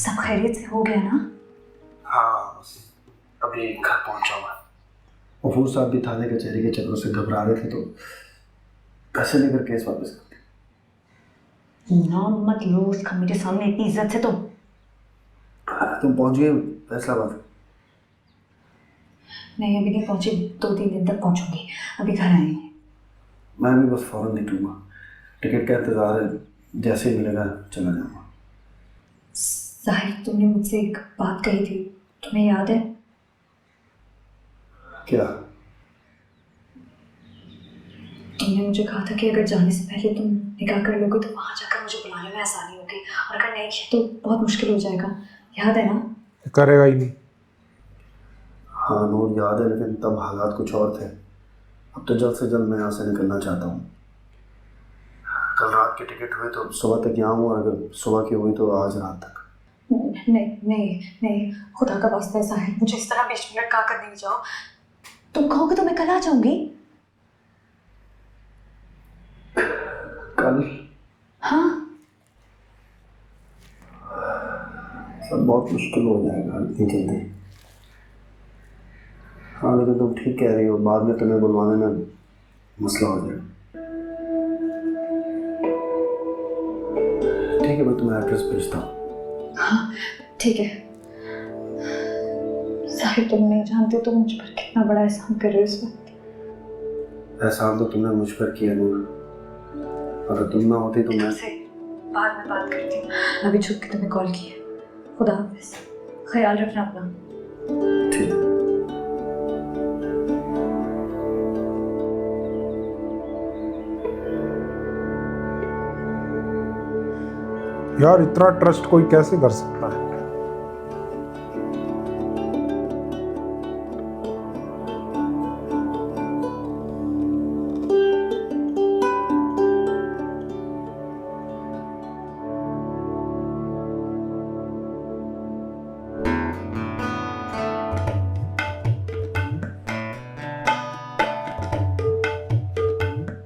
सब खैरियत से हो गया ना? हाँ, अभी घर पहुंचा मैं। गफूर साहब भी थाने कचहरी के चक्रों से घबरा रहे थे, तो पैसे लेकर केस वापस कर दिया। नाम मत लो उसका मेरे सामने इतनी इज्जत से। तो तुम पहुंच गए फैसलाबाद? नहीं, अभी नहीं पहुंची, 2-3 दिन तक पहुंचूंगी। अभी घर आएंगे। मैं भी बस फौरन निकलूंगा, टिकट का इंतजार है, जैसे ही मिलेगा चला जाऊंगा। साहिल, तुमने मुझसे एक बात कही थी, तुम्हें याद है? क्या? तुमने मुझे कहा था कि अगर जाने से पहले तुम निकाह कर लोगे तो वहां जाकर मुझे बुलाने में आसानी होगी, और अगर नहीं किया तो बहुत मुश्किल हो जाएगा। याद है ना? करेगा ही नहीं। हाँ नूर, याद है, लेकिन तब हालात कुछ और थे। अब तो जल्द से जल्द मैं यहाँ से निकलना चाहता हूँ। कल रात की टिकट हुई तो सुबह तक यहाँ हूँ, और अगर सुबह की हुई तो आज रात तक। नहीं नहीं नहीं, खुदा का वास्ता है साहिल, मुझे इस तरह 20 मिनट का कर नहीं जाओ। तुम कहोगे तो मैं कल आ जाऊंगी। कल? हाँ। सब बहुत मुश्किल हो जाएगा इतनी जल्दी। हाँ लेकिन तुम ठीक कह रही हो, बाद में तुम्हें बुलवाने में मसला हो जाएगा। ठीक है, मैं तुम्हें एड्रेस भेजता हूँ। हाँ ठीक है। साहिल, तुम नहीं जानते तुम मुझ पर कितना बड़ा एहसान कर रहे हो इस वक्त। एहसान तो तुमने मुझ पर किया नूर, अगर तुम ना होती तो मैं। बाद में बात करती हूँ, अभी छुप के तुम्हें कॉल किया। खुदा हाफिज, ख्याल रखना अपना। ठीक है। यार इतना ट्रस्ट कोई कैसे कर सकता है?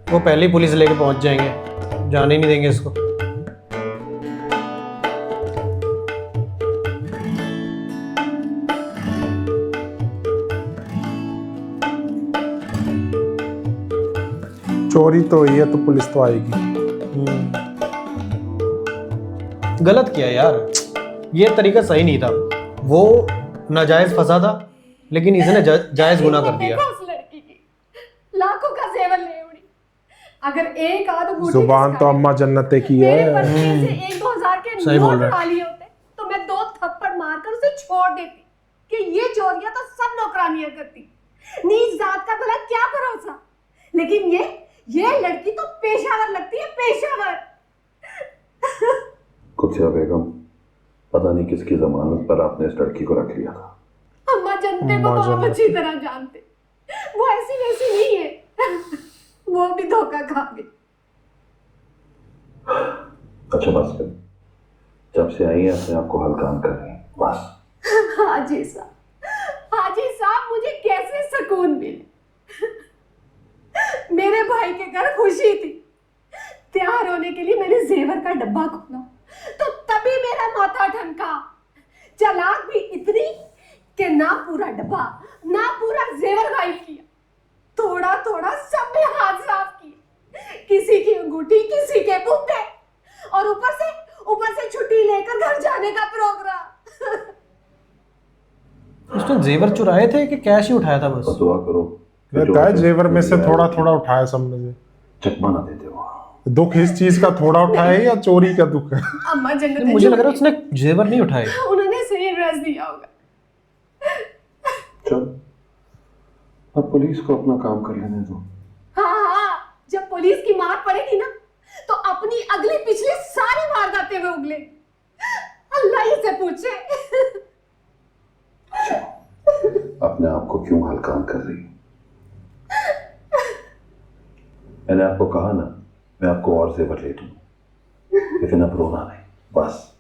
वो पहले ही पुलिस लेके पहुंच जाएंगे, जाने ही नहीं देंगे इसको। चोरी तो हुई है तो पुलिस तो आएगी। गलत किया यार, ये तरीका सही नहीं था। वो नाजायज फंसा था, लेकिन इसने जायज गुनाह कर दिया। उस लड़की की लाखों का जेवर ले उड़ी। अगर एक आध जुबान तो अम्मा जन्नते की है। से 1-2 हजार के सही बोल नोट रहा है। उड़ा लिए होते तो मैं 2 थप्पड़ मारकर उसे छोड़ देती कि ये चोरियां तो सब नौकरानियां करती, नीच जात का भला क्या भरोसा। लेकिन ये लड़की तो पेशावर लगती है, पेशावर। कुत्सिया बेगम, पता नहीं किसकी जमानत पर आपने इस लड़की को रख लिया था। अम्मा जनते को तो आप अच्छी तरह जानते, वो ऐसी वैसी नहीं है। वो भी धोखा खा गई। अच्छा बस कर, जब से आई है अपने आप को हल्का कर रही है बस। हाजी साहब मुझे कैसे सुकून मिले। मेरे भाई के घर खुशी थी, तैयार होने के लिए मैंने जेवर का डब्बा खोला तो तभी मेरा माथा ठनका। चालाक भी इतनी कि ना पूरा डब्बा ना पूरा जेवर गायब किया, थोड़ा थोड़ा सब में हाथ साफ किए, किसी की अंगूठी किसी के बुक्के, और ऊपर से छुट्टी लेकर घर जाने का प्रोग्राम। उसने जेवर चुराए थे कि कैश ही उठाया था बस? दुआ करो रहता है जेवर में से थोड़ा थोड़ा उठाया सबने से। चकमा ना देते हो। दुख इस चीज का थोड़ा उठाया या चोरी का दुख है? अम्मा जन्नत, मुझे लग रहा है उसने जेवर नहीं उठाए। उन्होंने सही एड्रेस दिया होगा। चल अब पुलिस को अपना काम कर लेने दो। हाँ, जब पुलिस की मार पड़ेगी ना तो अपनी अगली पिछली सारी वारदातें में उगले। अल्लाह ही से पूछे। अपने आप को क्यों हल्का कर रही? मैंने आपको कहा ना, मैं आपको और जेवर ले दूं, लेकिन अब रोना नहीं बस।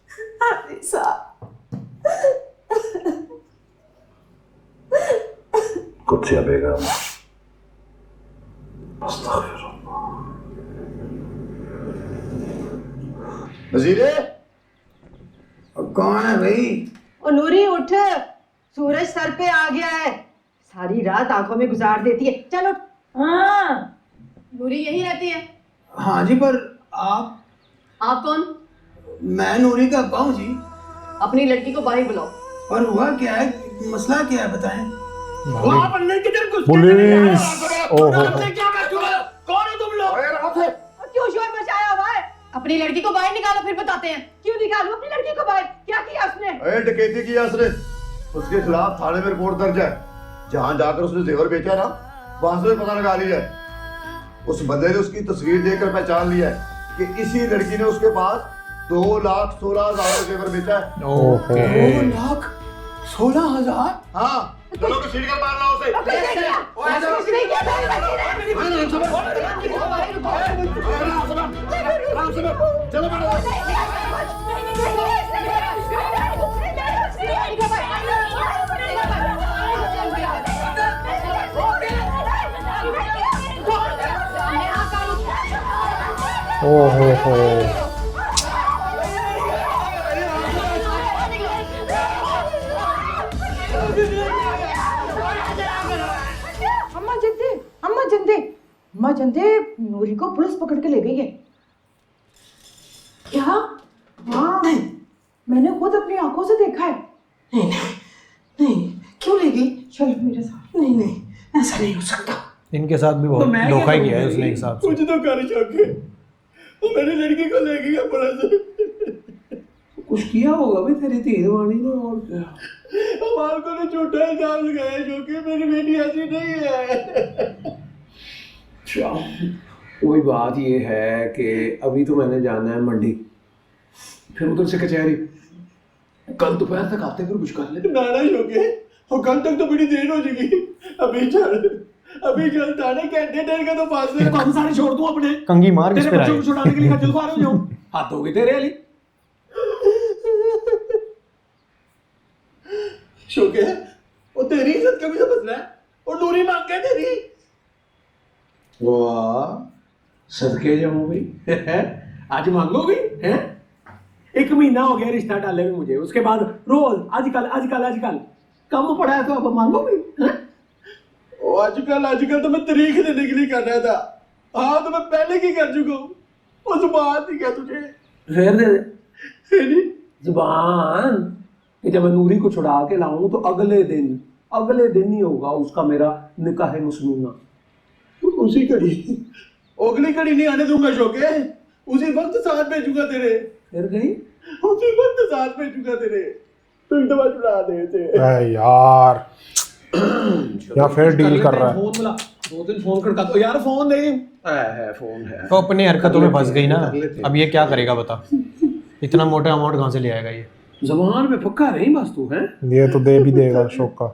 कुत्सिया बेगम, वजीरे, कौन है भाई? ओ नूरी उठ, सूरज सर पे आ गया है, सारी रात आंखों में गुजार देती है। चलो। हाँ, नूरी यही रहती है। हाँ जी, पर आप कौन? मैं नूरी का अब्बा हूँ जी। अपनी लड़की को बाहर बुलाओ। और हुआ क्या है, मसला क्या है बताएं? पुलिस! ओहो, कौन हो तुम लोग? क्यों शोर मचाया हुआ है? अपनी लड़की को बाहर निकालो, फिर बताते हैं। क्यों निकालू अपनी लड़की को बाहर? क्या किया उसने? डकैती की उसने, उसके खिलाफ थाने में रिपोर्ट दर्ज है। जहां जाकर उसने जेवर बेचा ना, वहां से पता लगा लिया है। उस बंदे ने उसकी तस्वीर देखकर पहचान लिया है कि इसी लड़की ने उसके पास 2,16,000 जेवर बेचा है। 2,16,000? हाँ, चलो कि सीट कर मार लो उसे। चलो ओहो। अम्मा जिंदे नूरी को पुलिस पकड़ के ले गई है। क्या? हाँ, मैंने खुद अपनी आंखों से देखा है। नहीं, क्यों ले गई? चल मेरे साथ। नहीं, ऐसा नहीं हो सकता। इनके साथ भी बहुत धोखा ही किया है उसने एक साथ। कुछ तो कर चुके, वो मेरी लड़की को ले गया पुलिस। कुछ किया होगा भाई तेरी तीरवाणी ने, और क्या? हमारे को तो झूठा इल्जाम लगाया जो कि मेरी बेटी ऐसी नहीं है। अच्छा, वही बात ये है कि अभी तो मैंने जाना है मंडी, फिर उधर से कचहरी। कल दोपहर तक आते फिर कुछ कर ले। नाना शोके, और कल तक तो बड़ी देर हो जाएगी। अभी चल थाने, घंटे डेढ़ का तो फासले। हम सारे छोड़ दूं अपने, कंगी मार किस पे तेरे बच्चों आए? को छुड़ाने के लिए खज्जल खुआर हो जाऊं। हाथ होगी तेरे वाली। शोके, वो तेरी इज्जत का भी समझना है, और नूरी मांग के तेरी। वाह, सदके जाऊं भाई। आज मांगोगी हैं? 1 महीना हो गया रिश्ता डाले हुए मुझे, उसके बाद रोज आजकल कम पड़ा है तो अब मांगोगी हैं? आजकल तो मैं तारीख देने के लिए कर रहा था। हाँ, तो मैं पहले की कर चुका हूँ। उस बात ही क्या तुझे? फिर दे जुबान कि जब मैं नूरी को छुड़ा के लाऊं तो अगले दिन ही होगा उसका मेरा निकाह मसनूना। उसी घड़ी, अगली घड़ी नहीं आने दूंगा शोके। उसी वक्त साथ भेजूंगा तेरे। फिर गई उसी वक्त साथ भेजूंगा तेरे। पिंड में चुरा देते। यार या फिर डील कर रहा है। फोन मिला, 2 दिन फोन खड़का दो यार। फोन दे है, फोन है। तो अपनी हरकतों में फंस गई ना, अब ये क्या करेगा बता। इतना मोटा अमाउंट कहाँ से ले आएगा ये? जबान पे पक्का नहीं बस तू है। ये तो दे भी देगा शौक का।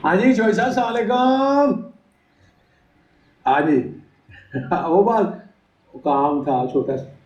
हाँ जी चौधरी साहब, अस्सलाम वालेकुम। हाँ जी, वो बात काम था छोटा सा।